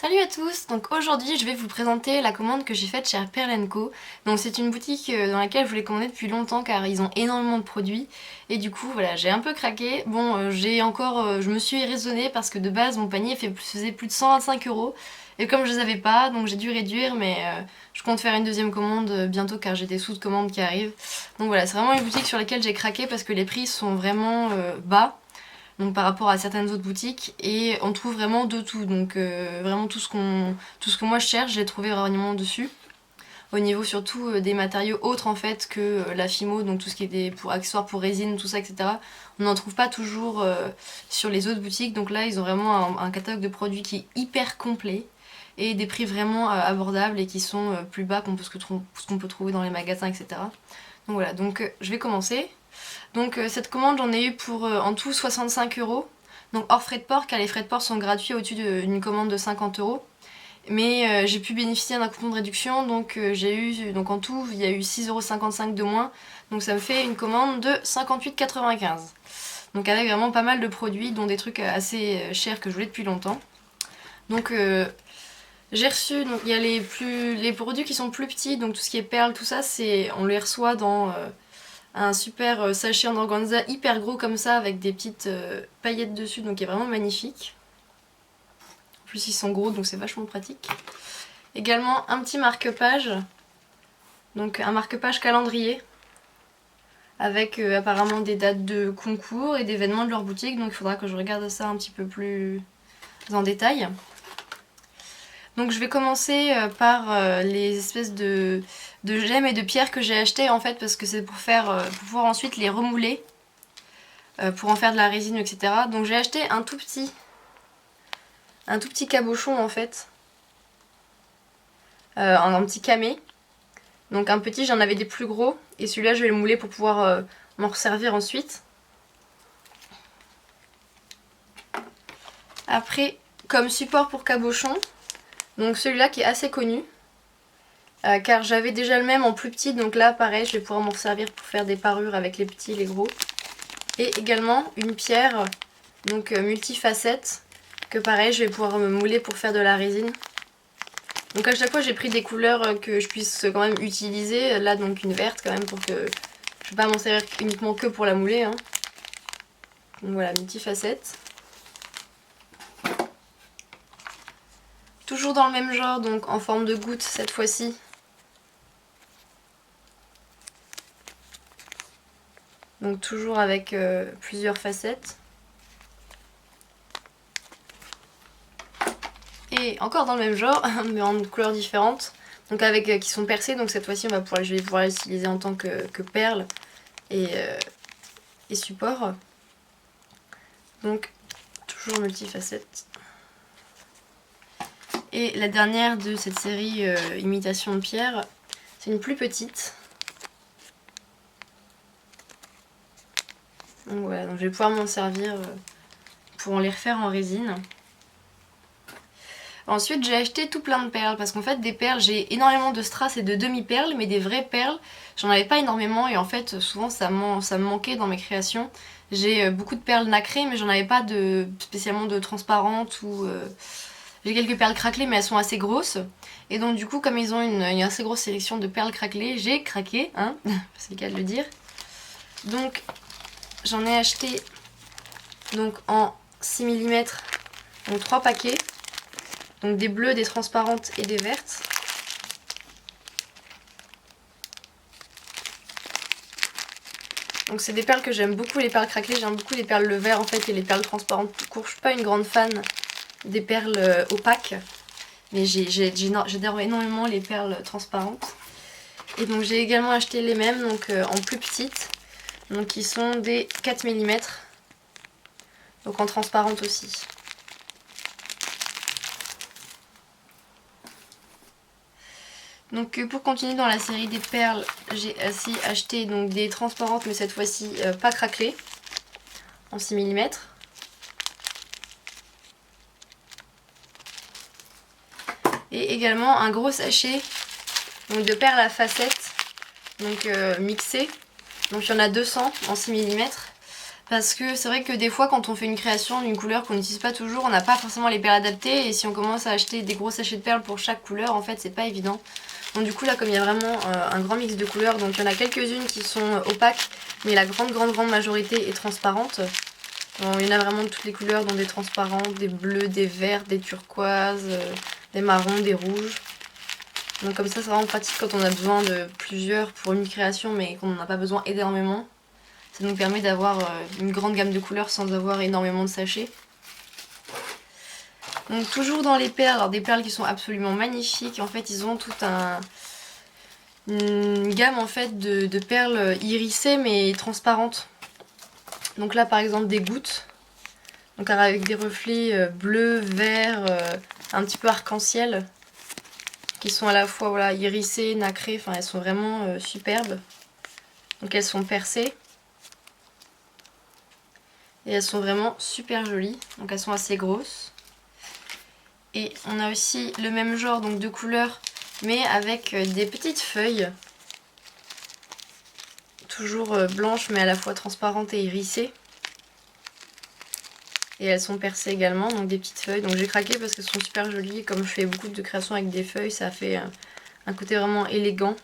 Salut à tous, donc aujourd'hui je vais vous présenter la commande que j'ai faite chez Pearl & Co. Donc c'est une boutique dans laquelle je voulais commander depuis longtemps car ils ont énormément de produits et du coup voilà j'ai un peu craqué. Bon je me suis raisonnée parce que de base mon panier faisait plus de 125 € et comme je les avais pas donc j'ai dû réduire mais je compte faire une deuxième commande bientôt car j'ai des sous-commandes qui arrivent. Donc voilà c'est vraiment une boutique sur laquelle j'ai craqué parce que les prix sont vraiment bas. Donc par rapport à certaines autres boutiques et on trouve vraiment de tout, donc vraiment tout ce que moi je cherche j'ai trouvé vraiment dessus, au niveau surtout des matériaux autres en fait que la Fimo, donc tout ce qui est pour accessoires pour résine, tout ça etc. On n'en trouve pas toujours sur les autres boutiques, donc là ils ont vraiment un catalogue de produits qui est hyper complet et des prix vraiment abordables et qui sont plus bas ce qu'on peut trouver dans les magasins etc. Donc voilà, donc je vais commencer. Donc cette commande j'en ai eu pour en tout 65 €. Donc hors frais de port car les frais de port sont gratuits au-dessus d'une commande de 50 €. Mais j'ai pu bénéficier d'un coupon de réduction donc j'ai eu, donc en tout il y a eu 6,55 € de moins. Donc ça me fait une commande de 58,95 €. Donc avec vraiment pas mal de produits dont des trucs assez chers que je voulais depuis longtemps. Donc j'ai reçu, donc il y a les produits qui sont plus petits, donc tout ce qui est perles, tout ça, on les reçoit dans un super sachet en organza hyper gros comme ça avec des petites paillettes dessus, donc il est vraiment magnifique. En plus ils sont gros donc c'est vachement pratique. Également un petit marque-page, donc un marque-page calendrier avec apparemment des dates de concours et d'événements de leur boutique, donc il faudra que je regarde ça un petit peu plus en détail. Donc je vais commencer par les espèces de gemmes et de pierres que j'ai achetées en fait parce que c'est pour pouvoir ensuite les remouler pour en faire de la résine etc. Donc j'ai acheté un tout petit cabochon en fait, un petit camé. Donc un petit, j'en avais des plus gros et celui-là je vais le mouler pour pouvoir m'en resservir ensuite. Après comme support pour cabochon, donc celui-là qui est assez connu, car j'avais déjà le même en plus petit, donc là pareil je vais pouvoir m'en servir pour faire des parures avec les petits et les gros. Et également une pierre, donc multifacette, que pareil je vais pouvoir me mouler pour faire de la résine. Donc à chaque fois j'ai pris des couleurs que je puisse quand même utiliser, là donc une verte quand même pour que je ne vais pas m'en servir uniquement que pour la mouler. Hein. Donc voilà, multifacette. Toujours dans le même genre, donc en forme de goutte cette fois-ci. Donc toujours avec plusieurs facettes. Et encore dans le même genre, mais en couleurs différentes. Donc avec qui sont percées, donc cette fois-ci je vais pouvoir l'utiliser en tant que perle et support. Donc toujours multifacette. Et la dernière de cette série imitation de pierre, c'est une plus petite. Donc voilà, donc je vais pouvoir m'en servir pour en les refaire en résine. Ensuite j'ai acheté tout plein de perles parce qu'en fait des perles, j'ai énormément de strass et de demi-perles, mais des vraies perles j'en avais pas énormément et en fait souvent ça me manquait dans mes créations. J'ai beaucoup de perles nacrées mais j'en avais pas spécialement de transparentes ou... J'ai quelques perles craquelées mais elles sont assez grosses. Et donc du coup comme ils ont une assez grosse sélection de perles craquelées, j'ai craqué, hein, c'est le cas de le dire. Donc j'en ai acheté donc en 6 mm, donc 3 paquets. Donc des bleues, des transparentes et des vertes. Donc c'est des perles que j'aime beaucoup, les perles craquelées, j'aime beaucoup les perles vert en fait et les perles transparentes tout court. Je suis pas une grande fan des perles opaques, mais j'adore énormément les perles transparentes. Et donc j'ai également acheté les mêmes, donc en plus petites, donc qui sont des 4 mm, donc en transparente aussi. Donc pour continuer dans la série des perles, j'ai aussi acheté donc des transparentes mais cette fois-ci pas craquelées, en 6 mm. Et également un gros sachet donc, de perles à facettes, donc mixées. Donc il y en a 200 en 6 mm. Parce que c'est vrai que des fois quand on fait une création d'une couleur qu'on n'utilise pas toujours, on n'a pas forcément les perles adaptées et si on commence à acheter des gros sachets de perles pour chaque couleur, en fait c'est pas évident. Donc du coup là comme il y a vraiment un grand mix de couleurs, donc il y en a quelques-unes qui sont opaques, mais la grande majorité est transparente. Bon, il y en a vraiment de toutes les couleurs, dont des transparentes, des bleus, des verts, des turquoises, des marrons, des rouges. Donc comme ça c'est vraiment pratique quand on a besoin de plusieurs pour une création mais qu'on n'en a pas besoin énormément. Ça nous permet d'avoir une grande gamme de couleurs sans avoir énormément de sachets. Donc toujours dans les perles, alors des perles qui sont absolument magnifiques. En fait ils ont toute une gamme en fait de perles irisées mais transparentes. Donc là par exemple des gouttes. Donc avec des reflets bleus, verts, un petit peu arc-en-ciel. Qui sont à la fois voilà, irisées, nacrées, enfin elles sont vraiment superbes. Donc elles sont percées. Et elles sont vraiment super jolies, donc elles sont assez grosses. Et on a aussi le même genre donc de couleurs, mais avec des petites feuilles. Toujours blanches, mais à la fois transparentes et hérissées. Et elles sont percées également, donc des petites feuilles. Donc j'ai craqué parce qu'elles sont super jolies. Comme je fais beaucoup de créations avec des feuilles, ça fait un côté vraiment élégant.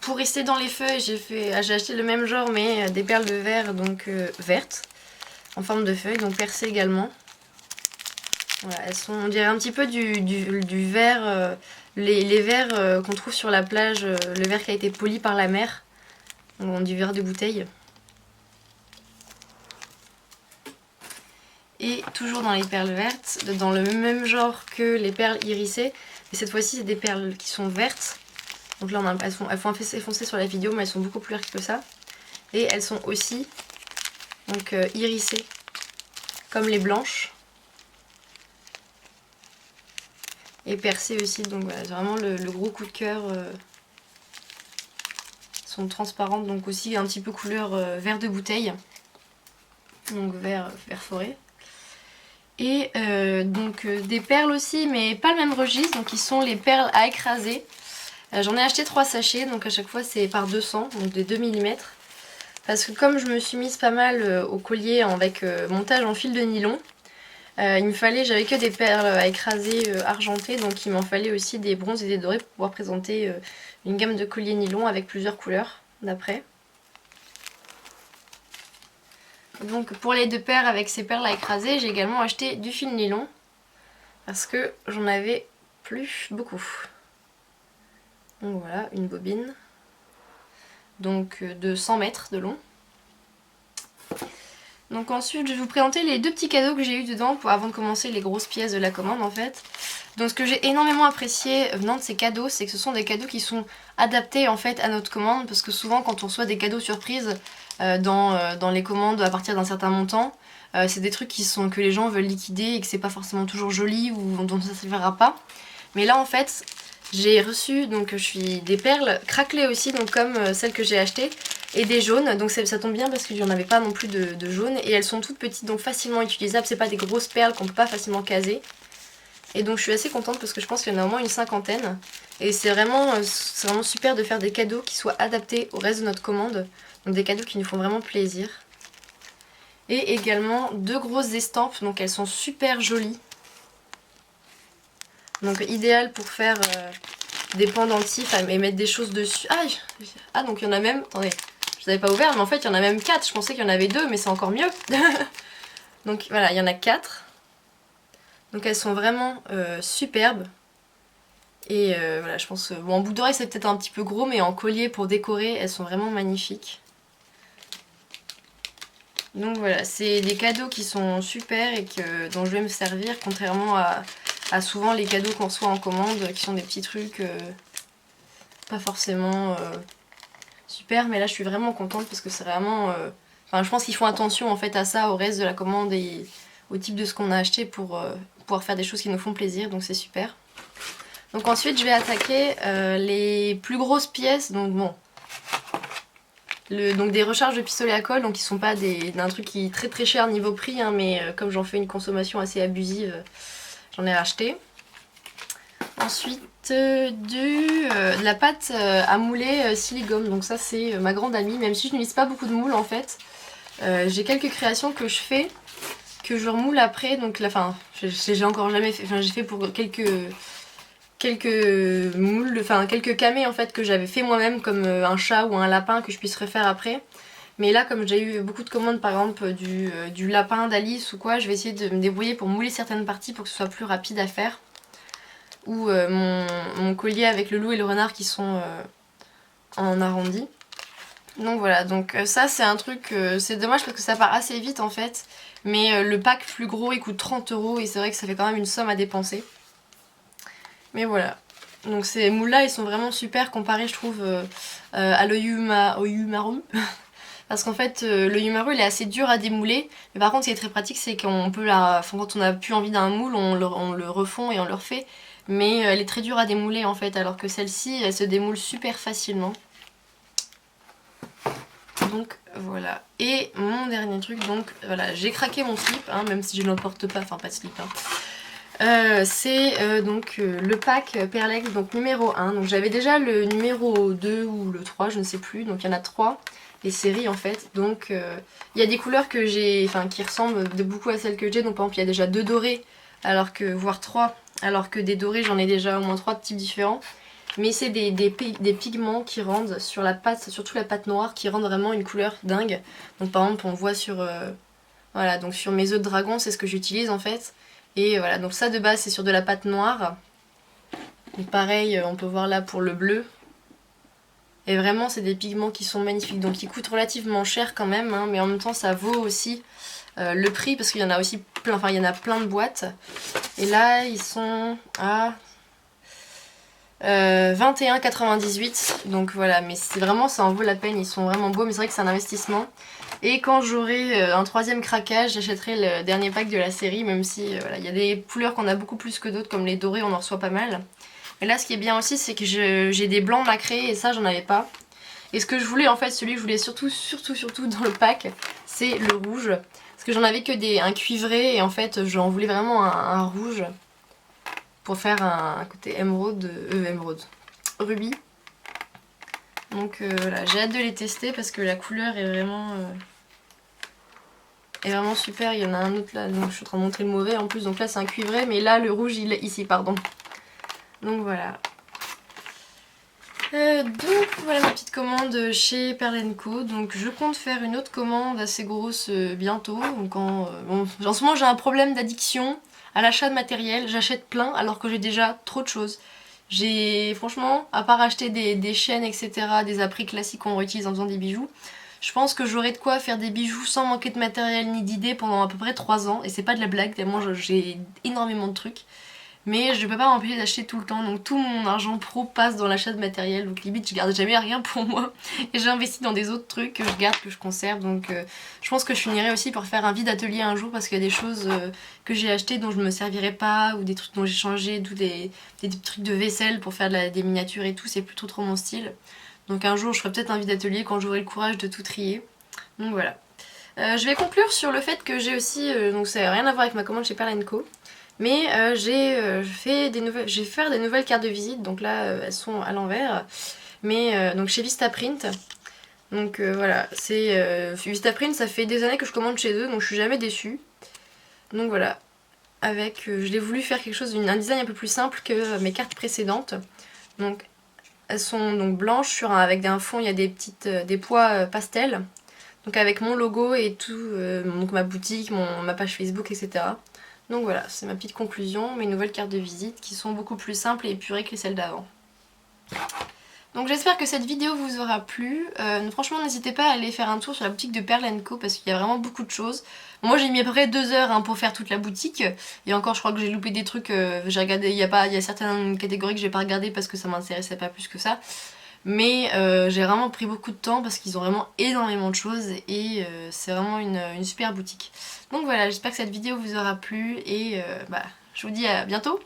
Pour rester dans les feuilles, j'ai acheté le même genre mais des perles de verre, donc vertes, en forme de feuilles, donc percées également. Voilà, elles sont, on dirait un petit peu du verre, les verres qu'on trouve sur la plage, le verre qui a été poli par la mer, donc du verre de bouteille. Et toujours dans les perles vertes, dans le même genre que les perles irisées, mais cette fois-ci c'est des perles qui sont vertes. Donc là elles font foncées sur la vidéo mais elles sont beaucoup plus claires que ça. Et elles sont aussi donc irisées comme les blanches. Et percées aussi, donc voilà, c'est vraiment le gros coup de cœur. Elles sont transparentes, donc aussi un petit peu couleur vert de bouteille. Donc vert forêt. Et donc des perles aussi, mais pas le même registre, donc qui sont les perles à écraser. J'en ai acheté 3 sachets, donc à chaque fois c'est par 200, donc des 2 mm. Parce que comme je me suis mise pas mal au collier avec montage en fil de nylon, j'avais que des perles à écraser argentées, donc il m'en fallait aussi des bronzes et des dorés pour pouvoir présenter une gamme de colliers nylon avec plusieurs couleurs d'après. Donc pour les 2 paires avec ces perles à écraser, j'ai également acheté du fil nylon parce que j'en avais plus beaucoup. Donc voilà, une bobine, donc de 100 mètres de long. Donc ensuite je vais vous présenter les 2 petits cadeaux que j'ai eu dedans avant de commencer les grosses pièces de la commande en fait. Donc ce que j'ai énormément apprécié venant de ces cadeaux, c'est que ce sont des cadeaux qui sont adaptés en fait à notre commande, parce que souvent quand on reçoit des cadeaux surprises dans les commandes à partir d'un certain montant, c'est des trucs que les gens veulent liquider et que c'est pas forcément toujours joli ou dont ça ne servira pas. Mais là en fait j'ai reçu donc des perles craquelées aussi, donc comme celles que j'ai achetées, et des jaunes, donc ça tombe bien parce qu'il n'y en avait pas non plus de jaunes, et elles sont toutes petites donc facilement utilisables, c'est pas des grosses perles qu'on peut pas facilement caser. Et donc je suis assez contente parce que je pense qu'il y en a au moins une cinquantaine. Et c'est vraiment super de faire des cadeaux qui soient adaptés au reste de notre commande. Donc des cadeaux qui nous font vraiment plaisir. Et également 2 grosses estampes, donc elles sont super jolies. Donc idéal pour faire des pendentifs et mettre des choses dessus. Ah donc il y en a même, attendez, je les avais pas ouvert mais en fait il y en a même 4, je pensais qu'il y en avait 2 mais c'est encore mieux. Donc voilà, il y en a 4. Donc elles sont vraiment superbes. Et voilà, je pense, bon en boucle d'oreille c'est peut-être un petit peu gros, mais en collier pour décorer, elles sont vraiment magnifiques. Donc voilà, c'est des cadeaux qui sont super et dont je vais me servir, contrairement à souvent les cadeaux qu'on reçoit en commande, qui sont des petits trucs pas forcément super. Mais là je suis vraiment contente parce que c'est vraiment... Enfin je pense qu'ils font attention en fait à ça, au reste de la commande et au type de ce qu'on a acheté pour pouvoir faire des choses qui nous font plaisir, donc c'est super. Donc ensuite je vais attaquer les plus grosses pièces, donc bon, donc des recharges de pistolets à colle, donc qui sont pas d'un truc qui est très très cher niveau prix, hein, mais comme j'en fais une consommation assez abusive, j'en ai racheté. Ensuite de la pâte à mouler Siligum. Donc ça c'est ma grande amie, même si je n'utilise pas beaucoup de moules en fait. J'ai quelques créations que je fais, que je remoule après. Donc enfin, j'ai encore jamais fait, enfin j'ai fait pour quelques moules, enfin quelques camés en fait que j'avais fait moi-même, comme un chat ou un lapin que je puisse refaire après. Mais là, comme j'ai eu beaucoup de commandes par exemple du lapin d'Alice ou quoi, je vais essayer de me débrouiller pour mouler certaines parties pour que ce soit plus rapide à faire. Ou mon collier avec le loup et le renard qui sont en arrondi. Donc voilà, donc ça c'est un truc, c'est dommage parce que ça part assez vite en fait. Mais le pack plus gros il coûte 30 € et c'est vrai que ça fait quand même une somme à dépenser. Mais voilà. Donc ces moules là ils sont vraiment super comparés je trouve à l'Oyumaru. Parce qu'en fait le Yumaru il est assez dur à démouler. Mais par contre ce qui est très pratique c'est qu'on peut enfin, quand on n'a plus envie d'un moule on le refond et on le refait. Mais elle est très dure à démouler en fait, alors que celle-ci elle se démoule super facilement. Donc voilà. Et mon dernier truc, donc voilà, j'ai craqué mon slip, hein, même si je n'en porte pas, enfin pas de slip. Hein. C'est donc le pack Perlex, donc numéro 1. Donc j'avais déjà le numéro 2 ou le 3, je ne sais plus. Donc il y en a 3, les séries en fait. Donc il y a des couleurs que j'ai, enfin qui ressemblent beaucoup à celles que j'ai. Donc par exemple il y a déjà 2 dorés, alors que, voire 3, alors que des dorés j'en ai déjà au moins 3 de types différents. Mais c'est des pigments qui rendent sur la pâte, surtout la pâte noire, qui rendent vraiment une couleur dingue. Donc par exemple on voit sur, voilà, donc sur mes œufs de dragon, c'est ce que j'utilise en fait. Et voilà, donc ça de base c'est sur de la pâte noire. Donc pareil, on peut voir là pour le bleu. Et vraiment c'est des pigments qui sont magnifiques, donc ils coûtent relativement cher quand même, hein, mais en même temps ça vaut aussi le prix parce qu'il y en a aussi plein, enfin il y en a plein de boîtes. Et là ils sont à 21,98, donc voilà, mais c'est vraiment, ça en vaut la peine, ils sont vraiment beaux, mais c'est vrai que c'est un investissement. Et quand j'aurai un troisième craquage, j'achèterai le dernier pack de la série, même si voilà, il y a des couleurs qu'on a beaucoup plus que d'autres, comme les dorés, on en reçoit pas mal. Et là, ce qui est bien aussi, c'est que j'ai des blancs nacrés, et ça, j'en avais pas. Et ce que je voulais, en fait, celui que je voulais surtout dans le pack, c'est le rouge. Parce que j'en avais que un cuivré, et en fait, j'en voulais vraiment un rouge. Pour faire un côté émeraude, rubis. Donc voilà, j'ai hâte de les tester parce que la couleur est vraiment super. Il y en a un autre là, donc je suis en train de montrer le mauvais en plus, donc là c'est un cuivré, mais là le rouge il est ici, pardon. Donc voilà. Donc voilà ma petite commande chez Perle & Co. Donc je compte faire une autre commande assez grosse bientôt. Donc bon, en ce moment j'ai un problème d'addiction à l'achat de matériel. J'achète plein alors que j'ai déjà trop de choses. J'ai franchement, à part acheter des chaînes etc, des appris classiques qu'on réutilise en faisant des bijoux, je pense que j'aurai de quoi faire des bijoux sans manquer de matériel ni d'idées pendant à peu près 3 ans. Et c'est pas de la blague, tellement j'ai énormément de trucs. Mais je peux pas m'empêcher d'acheter tout le temps, donc tout mon argent pro passe dans l'achat de matériel, donc limite je garde jamais rien pour moi. Et j'investis dans des autres trucs que je garde, que je conserve, donc je pense que je finirai aussi par faire un vide atelier un jour parce qu'il y a des choses que j'ai achetées dont je me servirai pas, ou des trucs dont j'ai changé, des trucs de vaisselle pour faire des miniatures et tout, c'est plutôt trop mon style. Donc un jour je ferai peut-être un vide atelier quand j'aurai le courage de tout trier. Donc voilà. Je vais conclure sur le fait que j'ai aussi, donc ça n'a rien à voir avec ma commande chez Perle & Co. Mais je vais faire des nouvelles cartes de visite, donc là elles sont à l'envers. Mais donc chez Vistaprint. Donc voilà, c'est Vistaprint, ça fait des années que je commande chez eux, donc je suis jamais déçue. Donc voilà, je l'ai voulu faire quelque chose, un design un peu plus simple que mes cartes précédentes. Donc elles sont donc blanches avec un fond, il y a des pois pastel. Donc avec mon logo et tout, donc ma boutique, ma page Facebook, etc. Donc voilà, c'est ma petite conclusion, mes nouvelles cartes de visite qui sont beaucoup plus simples et épurées que celles d'avant. Donc j'espère que cette vidéo vous aura plu. Franchement n'hésitez pas à aller faire un tour sur la boutique de Perle & Co parce qu'il y a vraiment beaucoup de choses. Moi j'ai mis à peu près 2 heures hein, pour faire toute la boutique. Et encore je crois que j'ai loupé des trucs, j'ai regardé, il y a certaines catégories que j'ai pas regardé parce que ça m'intéressait pas plus que ça. Mais j'ai vraiment pris beaucoup de temps parce qu'ils ont vraiment énormément de choses et c'est vraiment une super boutique. Donc voilà, j'espère que cette vidéo vous aura plu et je vous dis à bientôt.